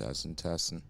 Testing, testing.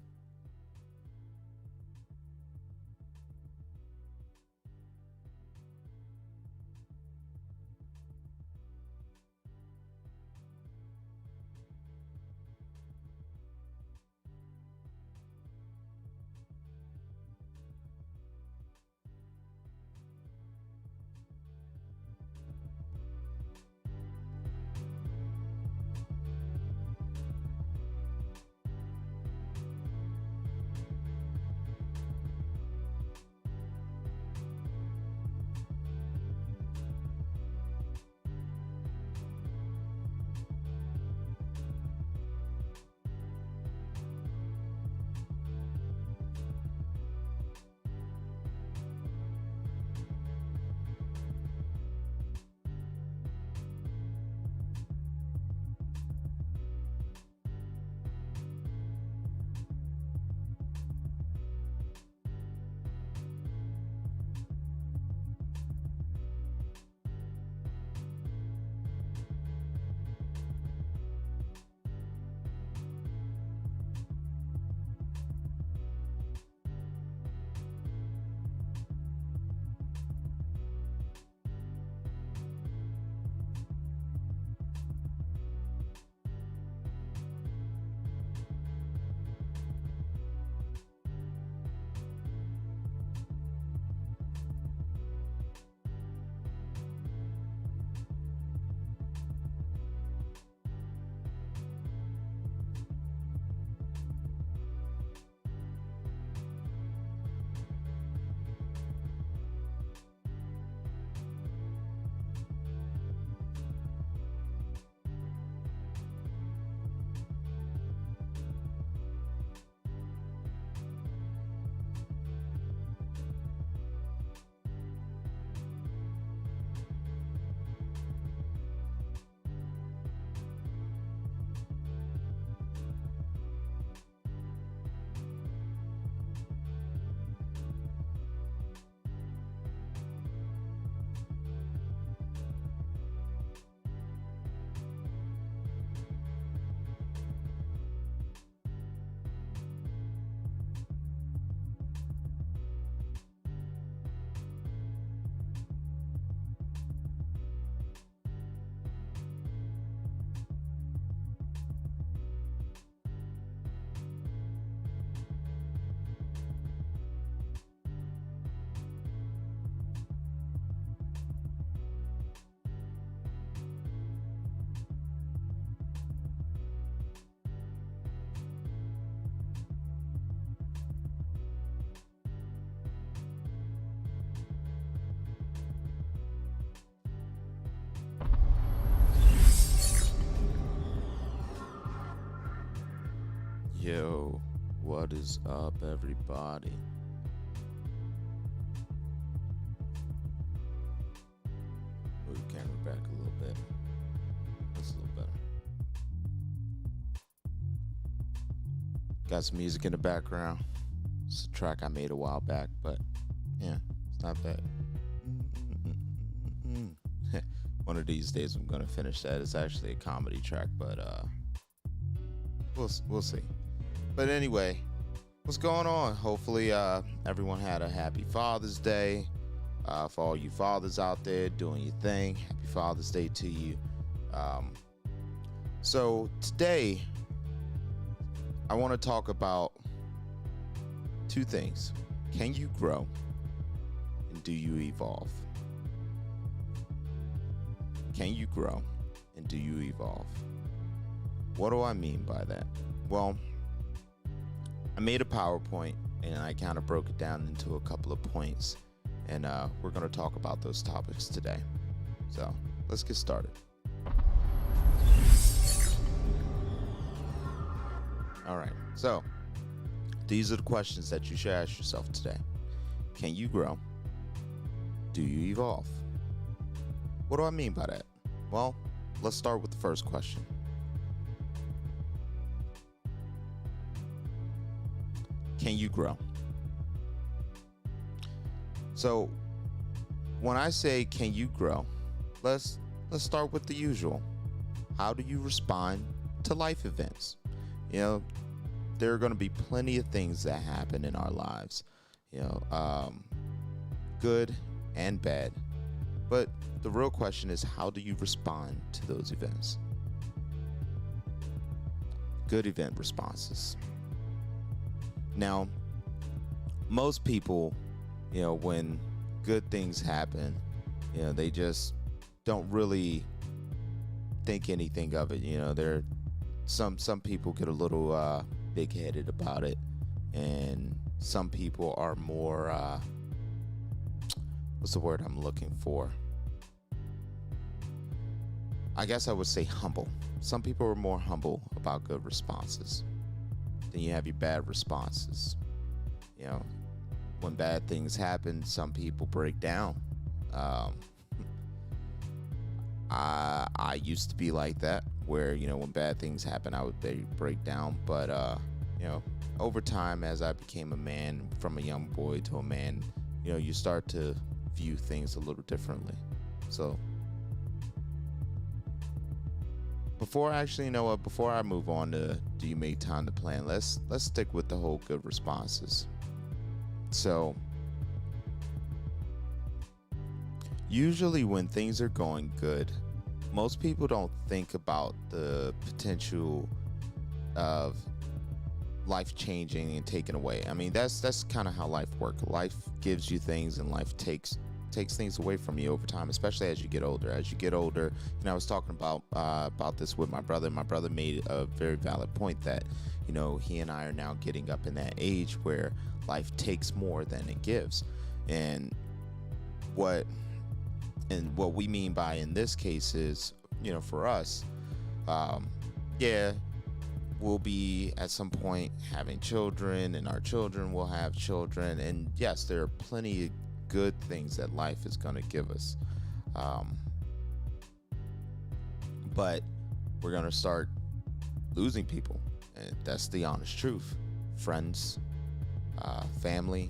Yo, what is up, everybody? Move the camera back a little bit. That's a little better. Got some music in the background. It's a track I made a while back, but yeah, it's not bad. One of these days I'm gonna finish that. It's actually a comedy track, but we'll see. But anyway, what's going on? Hopefully everyone had a happy Father's Day. For all you fathers out there doing your thing, happy Father's Day to you. So today I want to talk about two things. Can you grow? And do you evolve? Can you grow? And do you evolve? What do I mean by that? Well, I made a PowerPoint and I kind of broke it down into a couple of points, and we're going to talk about those topics today. So let's get started. All right, so these are the questions that you should ask yourself today. Can you grow? Do you evolve? What do I mean by that? Well, let's start with the first question. Can you grow? So when I say can you grow, let's start with the usual. How do you respond to life events? You know, there are going to be plenty of things that happen in our lives, good and bad. But the real question is, how do you respond to those events? Good event responses. Now, most people, when good things happen, they just don't really think anything of it. They're some people get a little big-headed about it, and some people are more what's the word I'm looking for? I guess I would say humble. Some people are more humble about good responses. Then you have your bad responses. When bad things happen, some people break down. I used to be like that, where when bad things happen, I would break down. But over time, as I became a man, from a young boy to a man, you start to view things a little differently. So before I move on to do you make time to plan, let's stick with the whole good responses. So usually when things are going good, most people don't think about the potential of life changing and taken away. I mean, that's kind of how life works. Life gives you things, and life takes things away from you over time, especially as you get older. I was talking about this with my brother. My brother made a very valid point that he and I are now getting up in that age where life takes more than it gives. And what we mean by in this case is, for us, we'll be at some point having children, and our children will have children. And yes, there are plenty of good things that life is going to give us. But we're going to start losing people. And that's the honest truth. Friends, family,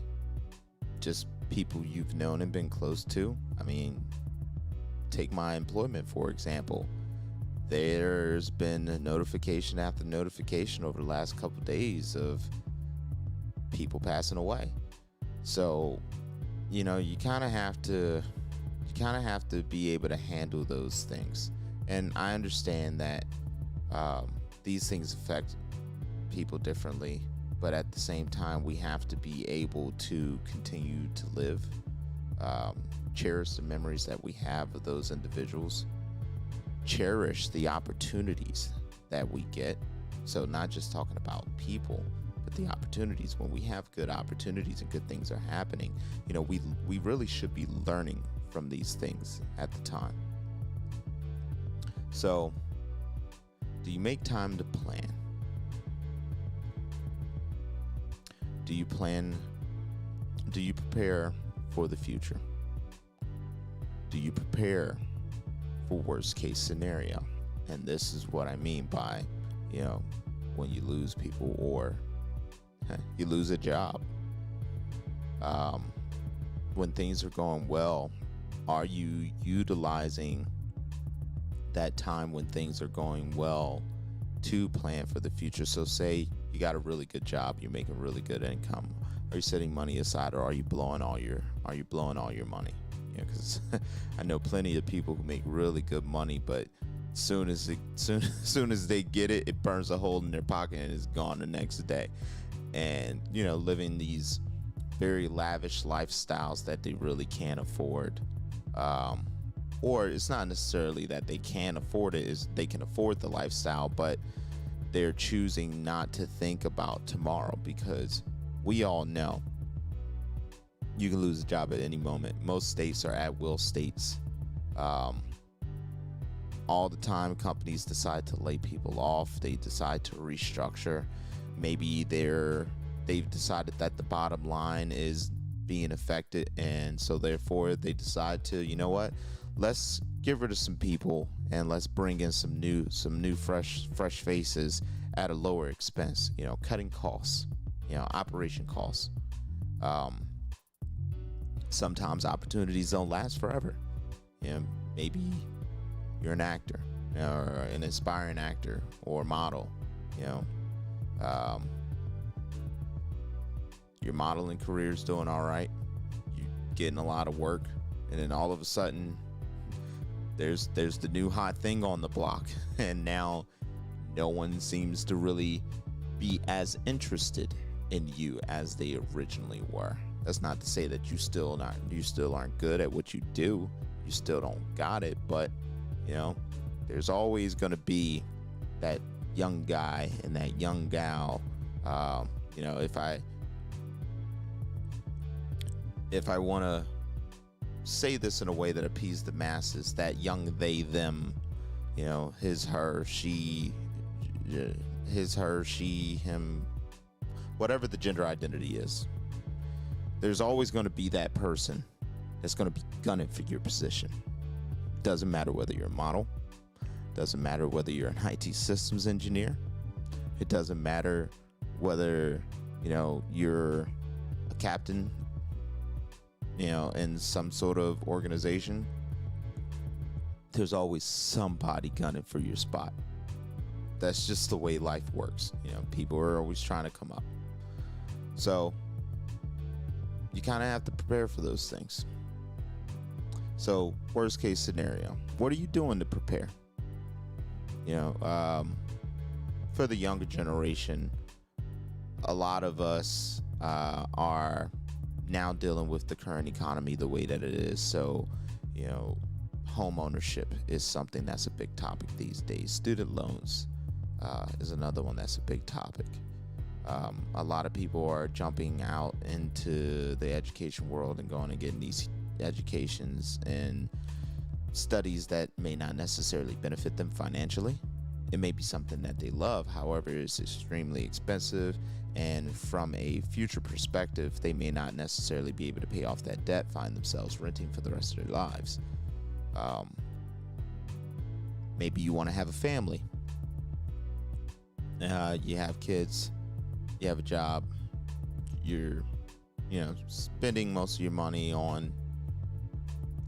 just people you've known and been close to. I mean, take my employment, for example. There's been a notification after notification over the last couple of days of people passing away. So, you kind of have to be able to handle those things. And I understand that these things affect people differently, but at the same time, we have to be able to continue to live, cherish the memories that we have of those individuals, cherish the opportunities that we get. So not just talking about people, but the opportunities. When we have good opportunities and good things are happening, we really should be learning from these things at the time. So, do you make time to plan? Do you prepare for the future? Do you prepare for worst case scenario? And this is what I mean by, when you lose people or you lose a job. When things are going well, are you utilizing that time when things are going well to plan for the future? So say you got a really good job, you're making really good income. Are you setting money aside, or are you blowing all your money? Because I know plenty of people who make really good money, but soon as they get it, it burns a hole in their pocket and is gone the next day. And living these very lavish lifestyles that they really can't afford. Or it's not necessarily that they can't afford it, is they can afford the lifestyle, but they're choosing not to think about tomorrow, because we all know you can lose a job at any moment. Most states are at-will states. All the time, companies decide to lay people off. They decide to restructure. Maybe they've decided that the bottom line is being affected, and so therefore they decide to, let's get rid of some people and let's bring in some new fresh faces at a lower expense. Cutting costs, operation costs. Sometimes opportunities don't last forever. Maybe you're an actor, or an aspiring actor or model. your modeling career is doing all right, you're getting a lot of work, and then all of a sudden there's the new hot thing on the block, and now no one seems to really be as interested in you as they originally were. That's not to say that you still aren't good at what you do. You still don't got it, but there's always going to be that young guy and that young gal. If I want to say this in a way that appeases the masses, that young they, them, his, her, she, him, whatever the gender identity is, there's always going to be that person that's going to be gunning for your position. Doesn't matter whether you're a model, doesn't matter whether you're an IT systems engineer, it doesn't matter whether you're a captain in some sort of organization. There's always somebody gunning for your spot. That's just the way life works. People are always trying to come up. So you kind of have to prepare for those things. So worst case scenario, what are you doing to prepare? For the younger generation, a lot of us are now dealing with the current economy the way that it is. So, home ownership is something that's a big topic these days. Student loans is another one that's a big topic. A lot of people are jumping out into the education world and going and getting these educations and studies that may not necessarily benefit them financially. It may be something that they love, however, it's extremely expensive, and from a future perspective, they may not necessarily be able to pay off that debt, find themselves renting for the rest of their lives. Maybe you want to have a family. You have kids, you have a job, you're spending most of your money on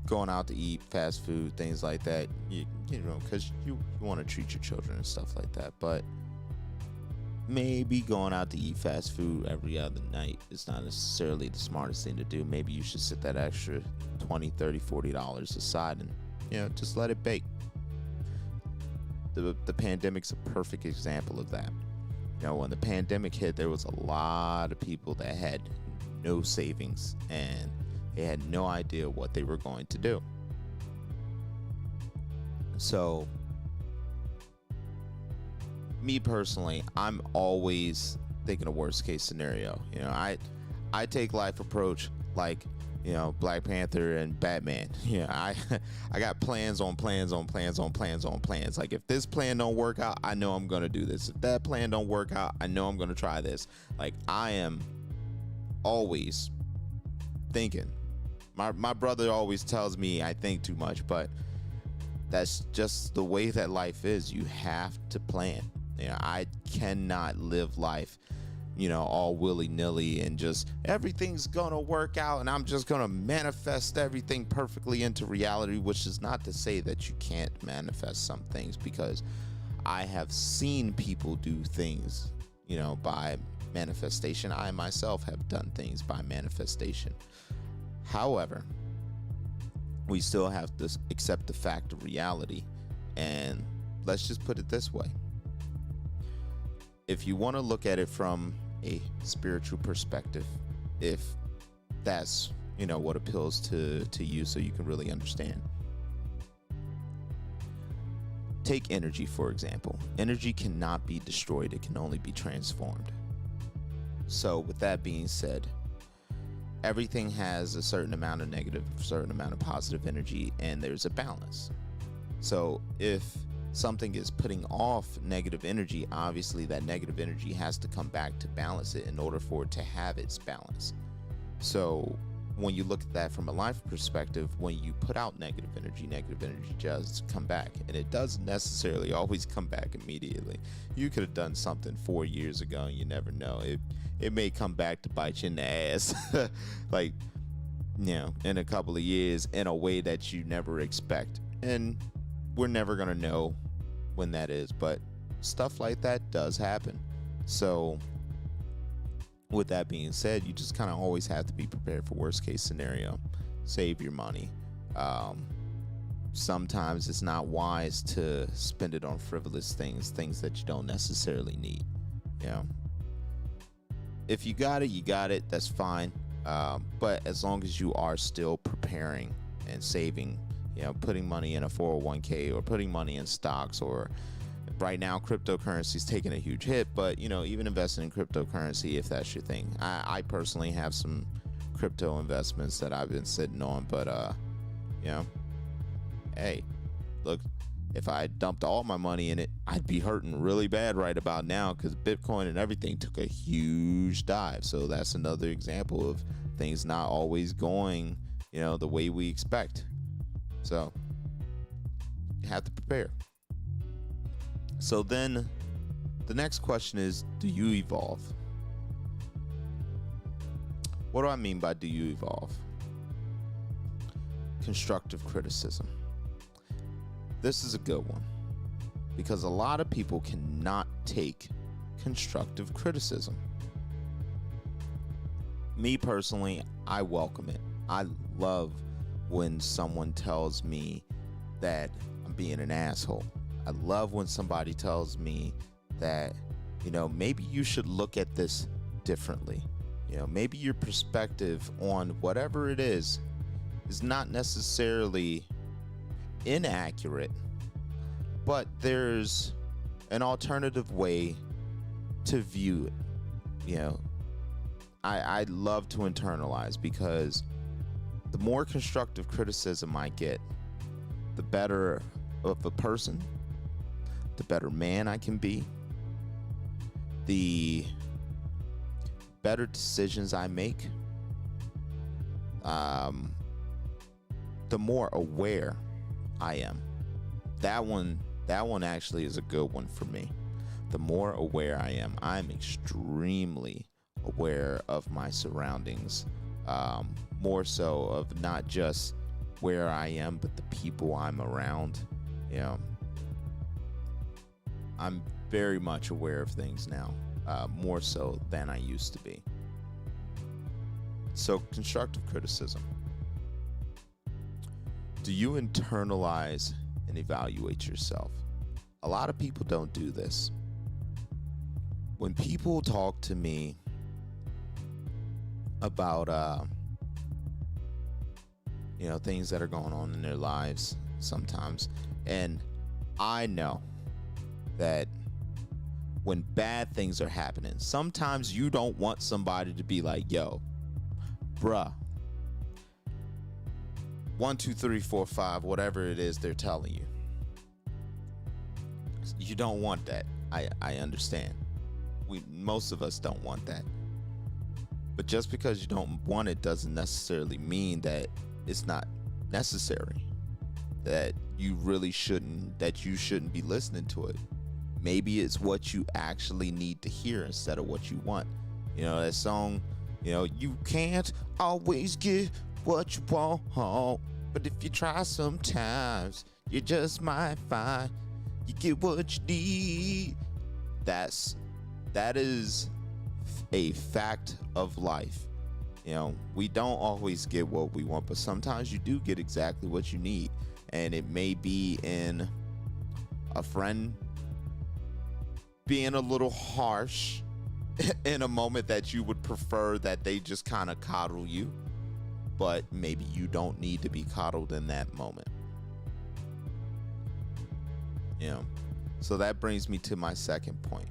going out to eat, fast food, things like that, because you want to treat your children and stuff like that. But maybe going out to eat fast food every other night is not necessarily the smartest thing to do. Maybe you should set that extra $20, $30, $40 aside and just let it bake. The pandemic's a perfect example of that. When the pandemic hit, there was a lot of people that had no savings and they had no idea what they were going to do. So, me personally, I'm always thinking of worst case scenario. I take life approach like Black Panther and Batman. I got plans on plans on plans on plans on plans. Like, if this plan don't work out, I know I'm gonna do this. If that plan don't work out, I know I'm gonna try this. Like, I am always thinking. My brother always tells me I think too much, but that's just the way that life is. You have to plan. I cannot live life all willy-nilly and just everything's gonna work out and I'm just gonna manifest everything perfectly into reality, which is not to say that you can't manifest some things, because I have seen people do things by manifestation. I myself have done things by manifestation. However, we still have to accept the fact of reality, and let's just put it this way. If you want to look at it from a spiritual perspective, if that's what appeals to you, so you can really understand. Take energy, for example. Energy cannot be destroyed, it can only be transformed. So with that being said, everything has a certain amount of negative, a certain amount of positive energy, and there's a balance. So if something is putting off negative energy, obviously that negative energy has to come back to balance it in order for it to have its balance. So when you look at that from a life perspective, when you put out negative energy does come back, and it doesn't necessarily always come back immediately. You could have done something 4 years ago and you never know. It may come back to bite you in the ass like in a couple of years in a way that you never expect, and we're never gonna know when that is, but stuff like that does happen. So with that being said, you just kind of always have to be prepared for worst case scenario. Save your money. Sometimes it's not wise to spend it on frivolous things that you don't necessarily need. You know, if you got it, you got it. That's fine. But as long as you are still preparing and saving, you know, putting money in a 401k or putting money in stocks, or right now cryptocurrency is taking a huge hit, but you know, even investing in cryptocurrency if that's your thing. I personally have some crypto investments that I've been sitting on, but you know, hey, look, if I dumped all my money in it, I'd be hurting really bad right about now, because Bitcoin and everything took a huge dive. So that's another example of things not always going, you know, the way we expect. So you have to prepare. So then the next question is, do you evolve? What do I mean by do you evolve? Constructive criticism. This is a good one, because a lot of people cannot take constructive criticism. Me personally, I welcome it. I love when someone tells me that I'm being an asshole. I love when somebody tells me that, you know, maybe you should look at this differently. You know, maybe your perspective on whatever it is not necessarily inaccurate, but there's an alternative way to view it. You know, I love to internalize, because the more constructive criticism I get, the better of a person, the better man I can be, the better decisions I make, the more aware I am. That one actually is a good one for me. The more aware I am, I'm extremely aware of my surroundings, more so of not just where I am, but the people I'm around. You know, I'm very much aware of things now, more so than I used to be. So, constructive criticism. Do you internalize and evaluate yourself? A lot of people don't do this. When people talk to me about you know, things that are going on in their lives sometimes, and I know that when bad things are happening, sometimes you don't want somebody to be like, yo, bruh, 1 2 3 4 5, whatever it is they're telling you. You don't want that. I understand. Most of us don't want that. But just because you don't want it doesn't necessarily mean that it's not necessary, that you really shouldn't be listening to it. Maybe it's what you actually need to hear instead of what you want. You know, that song, you know, you can't always get what you want, but if you try sometimes, you just might find you get what you need. That is a fact of life. You know, we don't always get what we want, but sometimes you do get exactly what you need. And it may be in a friend being a little harsh in a moment that you would prefer that they just kind of coddle you, but maybe you don't need to be coddled in that moment. You know, so that brings me to my second point.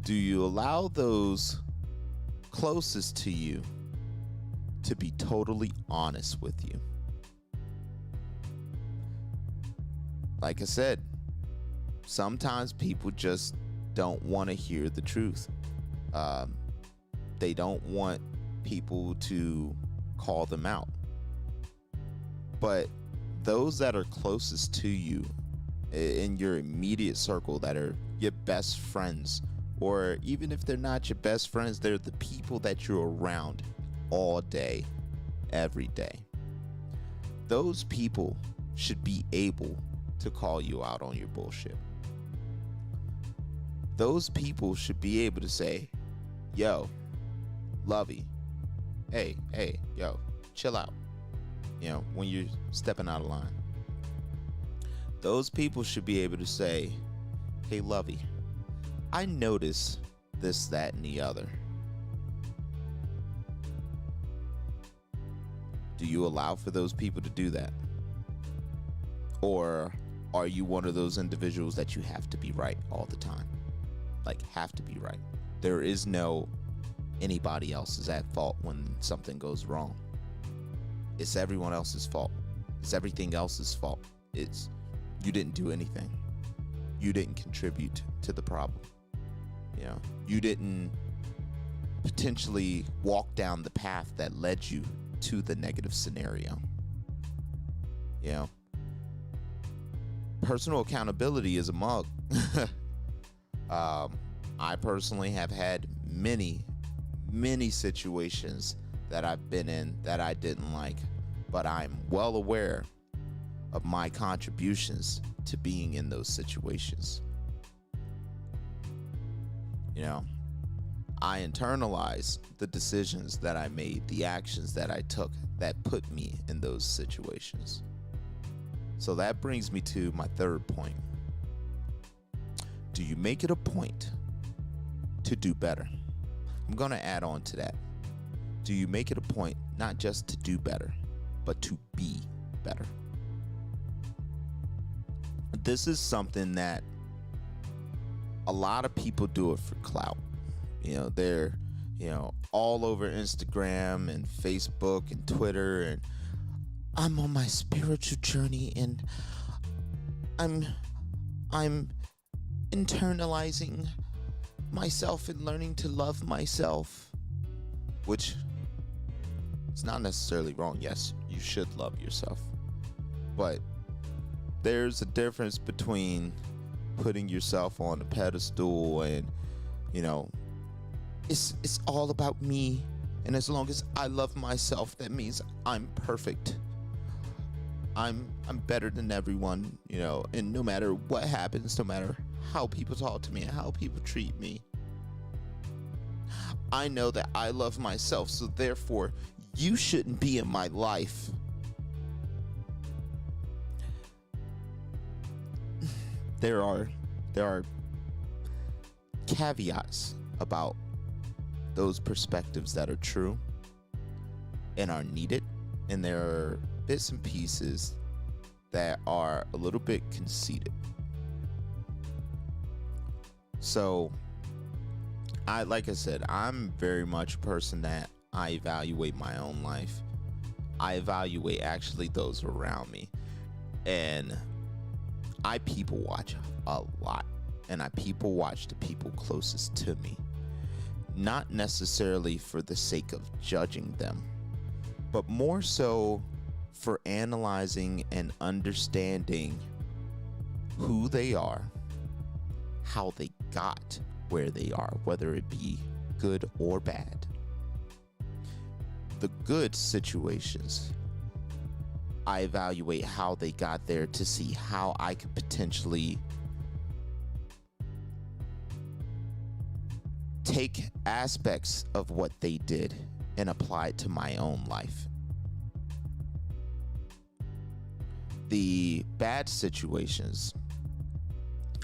Do you allow those closest to you to be totally honest with you? Like I said, sometimes people just don't want to hear the truth. They don't want people to call them out. But those that are closest to you in your immediate circle, that are your best friends, or even if they're not your best friends, they're the people that you're around all day, every day. Those people should be able to call you out on your bullshit. Those people should be able to say, yo, lovey. Hey, yo, chill out. When you're stepping out of line. Those people should be able to say, hey, lovey, I notice this, that, and the other. Do you allow for those people to do that? Or are you one of those individuals that you have to be right all the time? Like, have to be right. There is no anybody else is at fault when something goes wrong. It's everyone else's fault. It's everything else's fault. It's you didn't do anything. You didn't contribute to the problem. You didn't potentially walk down the path that led you to the negative scenario. Personal accountability is a mug. I personally have had many situations that I've been in that I didn't like, but I'm well aware of my contributions to being in those situations. I internalized the decisions that I made, the actions that I took that put me in those situations. So that brings me to my third point. Do you make it a point to do better? I'm going to add on to that. Do you make it a point not just to do better, but to be better? This is something that a lot of people do it for clout. They're, all over Instagram and Facebook and Twitter, and I'm on my spiritual journey and I'm internalizing myself and learning to love myself, which is not necessarily wrong. Yes, you should love yourself, but there's a difference between putting yourself on a pedestal and it's all about me, and as long as I love myself, that means I'm perfect. I'm better than everyone, and no matter what happens, no matter how people talk to me and how people treat me, I know that I love myself, so therefore you shouldn't be in my life. There are caveats about those perspectives that are true and are needed, and there are bits and pieces that are a little bit conceited. So like I said, I'm very much a person that I evaluate my own life. I evaluate actually those around me, and I people watch a lot, and I people watch the people closest to me, not necessarily for the sake of judging them, but more so for analyzing and understanding who they are, how they got where they are, whether it be good or bad. The good situations, I evaluate how they got there to see how I could potentially take aspects of what they did and apply it to my own life. The bad situations,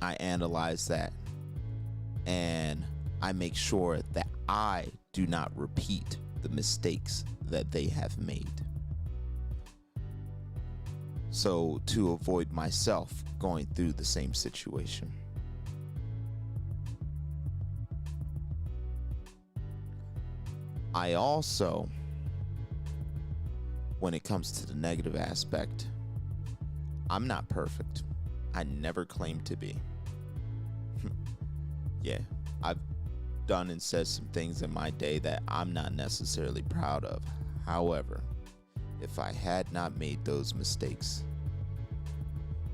I analyze that and I make sure that I do not repeat the mistakes that they have made, so to avoid myself going through the same situation. I also, when it comes to the negative aspect, I'm not perfect. I never claim to be. Yeah, I've done and said some things in my day that I'm not necessarily proud of. However, if I had not made those mistakes,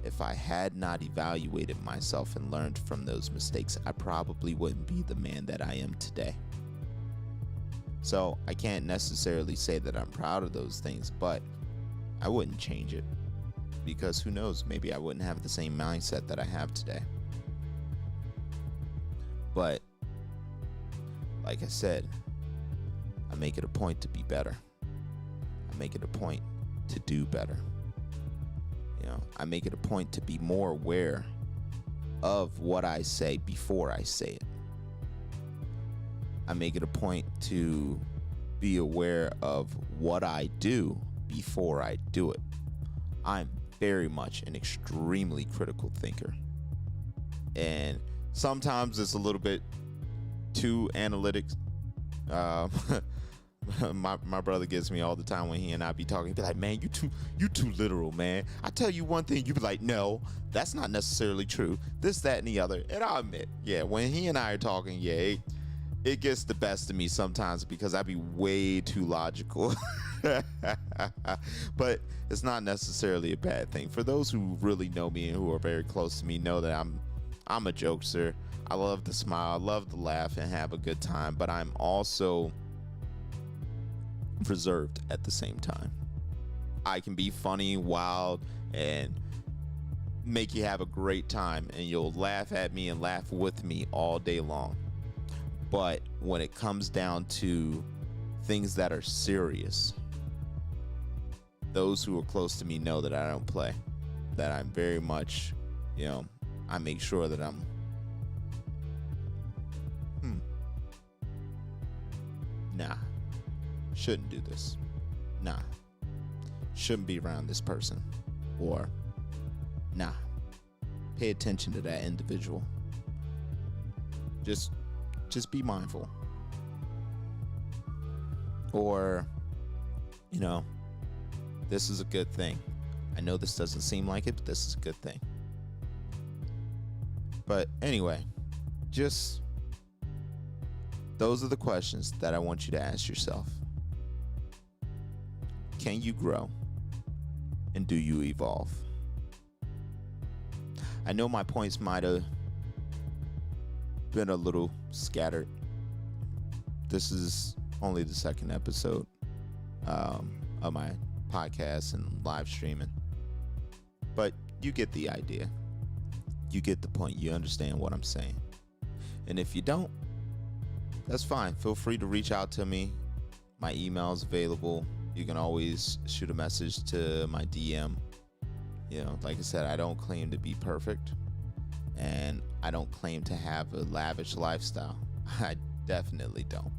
if I had not evaluated myself and learned from those mistakes, I probably wouldn't be the man that I am today. So I can't necessarily say that I'm proud of those things, but I wouldn't change it, because who knows, maybe I wouldn't have the same mindset that I have today. But like I said, I make it a point to be better. I make it a point to do better. I make it a point to be more aware of what I say before I say it. I make it a point to be aware of what I do before I do it. I'm very much an extremely critical thinker. And sometimes it's a little bit too analytic. My brother gets me all the time when he and I be talking. He be like, man, you too literal, man. I tell you one thing, you be like, no, that's not necessarily true. This, that, and the other. And I'll admit, when he and I are talking, it gets the best of me sometimes because I be way too logical. But it's not necessarily a bad thing. For those who really know me and who are very close to me know that I'm a jokester. I love to smile, I love to laugh and have a good time, but I'm also reserved at the same time. I can be funny, wild, and make you have a great time, and you'll laugh at me and laugh with me all day long. But when it comes down to things that are serious, those who are close to me know that I don't play, that I'm very much, I make sure that I'm nah, shouldn't do this. Nah, shouldn't be around this person. Or, nah, pay attention to that individual. Just be mindful. Or, this is a good thing. I know this doesn't seem like it, but this is a good thing. But anyway, just those are the questions that I want you to ask yourself. Can you grow? And do you evolve? I know my points might have been a little scattered. This is only the second episode of my podcast and live streaming. But you get the idea. You get the point. You understand what I'm saying. And if you don't, that's fine. Feel free to reach out to me. My email is available. You can always shoot a message to my DM. Like I said, I don't claim to be perfect. And I don't claim to have a lavish lifestyle. I definitely don't.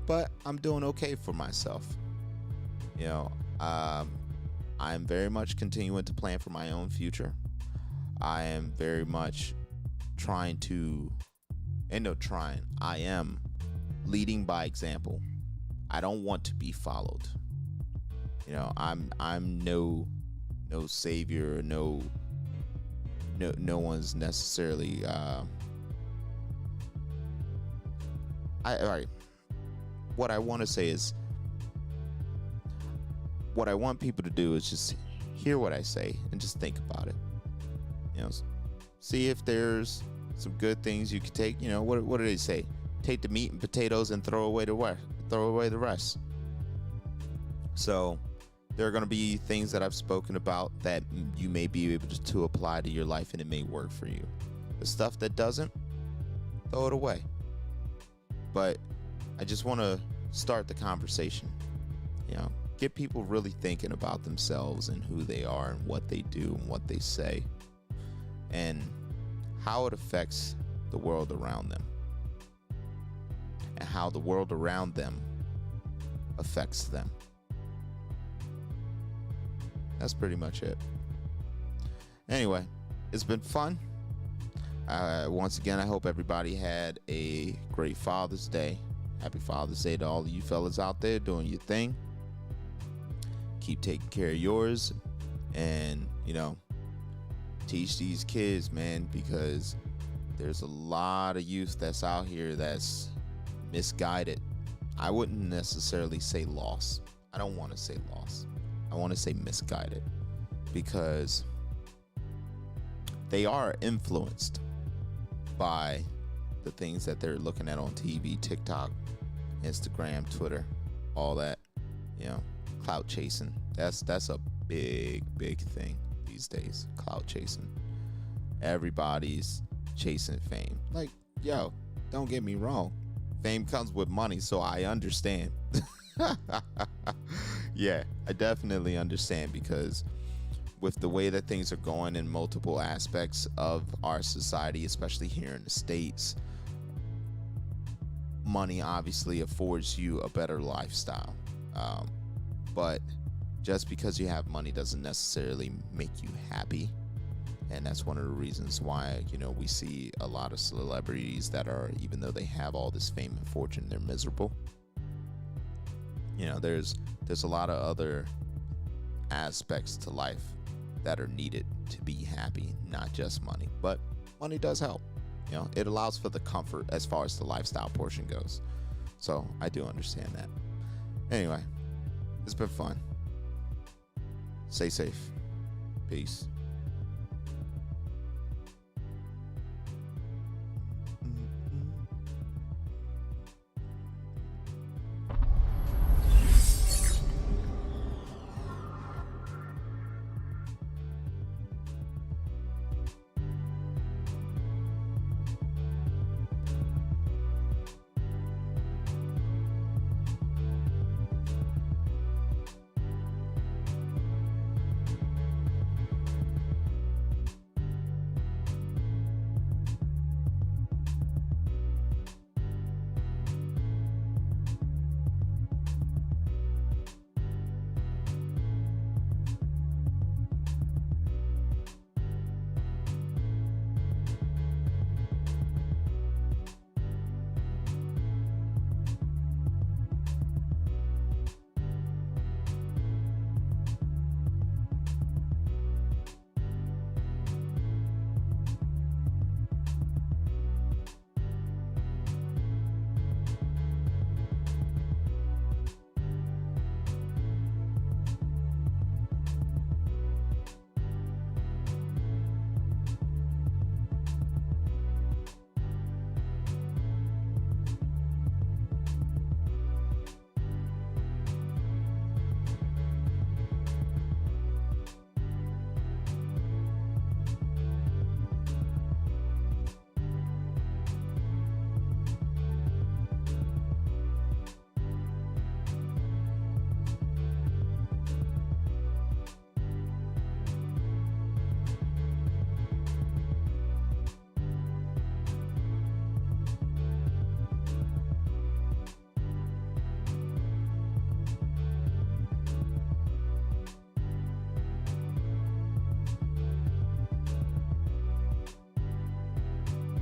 But I'm doing okay for myself. I'm very much continuing to plan for my own future. I am very much I am leading by example. I don't want to be followed. I'm no savior, no one's necessarily all right. What I want to say is, what I want people to do is just hear what I say and just think about it. See if there's some good things you could take. What do they say? Take the meat and potatoes and throw away the rest. So there are going to be things that I've spoken about that you may be able to apply to your life, and it may work for you. The stuff that doesn't, throw it away. But I just want to start the conversation. Get people really thinking about themselves and who they are and what they do and what they say and how it affects the world around them and how the world around them affects them. That's pretty much it. Anyway, it's been fun. Once again, I hope everybody had a great Father's Day. Happy Father's Day to all of you fellas out there doing your thing. Keep taking care of yours and, teach these kids, man, because there's a lot of youth that's out here that's misguided. I wouldn't necessarily say lost. I don't want to say lost. I want to say misguided, because they are influenced by the things that they're looking at on TV, TikTok, Instagram, Twitter, all that, clout chasing. That's a big thing these days. Clout chasing. Everybody's chasing fame. Like, don't get me wrong. Fame comes with money, so I understand. Yeah, I definitely understand because with the way that things are going in multiple aspects of our society, especially here in the States, money obviously affords you a better lifestyle. But just because you have money doesn't necessarily make you happy. And that's one of the reasons why, we see a lot of celebrities that are, even though they have all this fame and fortune, they're miserable. There's a lot of other aspects to life that are needed to be happy, not just money. But money does help. It allows for the comfort as far as the lifestyle portion goes. So I do understand that. Anyway, it's been fun. Stay safe. Peace.